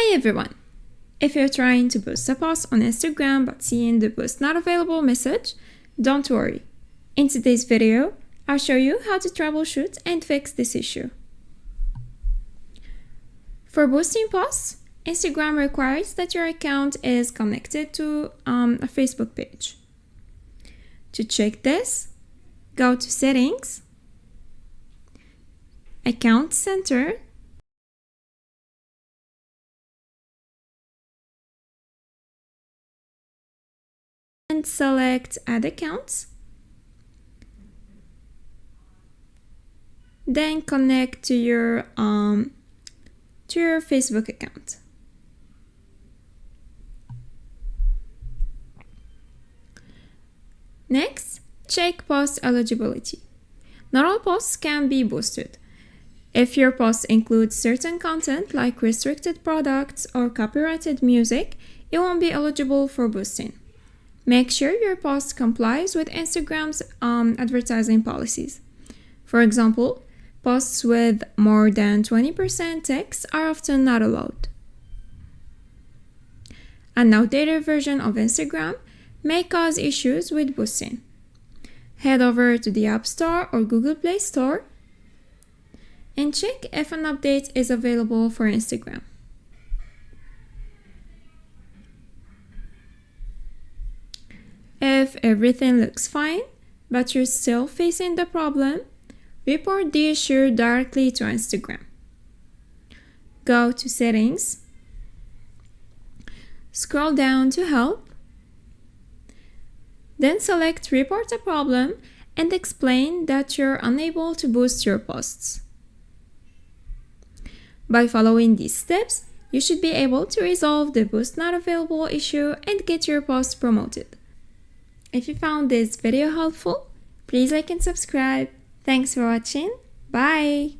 Hey everyone! If you're trying to post a post on Instagram but seeing the post not available message, don't worry. In today's video, I'll show you how to troubleshoot and fix this issue. For boosting posts, Instagram requires that your account is connected to a Facebook page. To check this, go to Settings, Account Center, and select Add Accounts. Then connect to your Facebook account. Next, check post eligibility. Not all posts can be boosted. If your post includes certain content like restricted products or copyrighted music, it won't be eligible for boosting. Make sure your post complies with Instagram's advertising policies. For example, posts with more than 20% text are often not allowed. An outdated version of Instagram may cause issues with boosting. Head over to the App Store or Google Play Store and check if an update is available for Instagram. If everything looks fine, but you're still facing the problem, report the issue directly to Instagram. Go to Settings, scroll down to Help, then select Report a Problem and explain that you're unable to boost your posts. By following these steps, you should be able to resolve the Boost Not Available issue and get your post promoted. If you found this video helpful, please like and subscribe. Thanks for watching. Bye!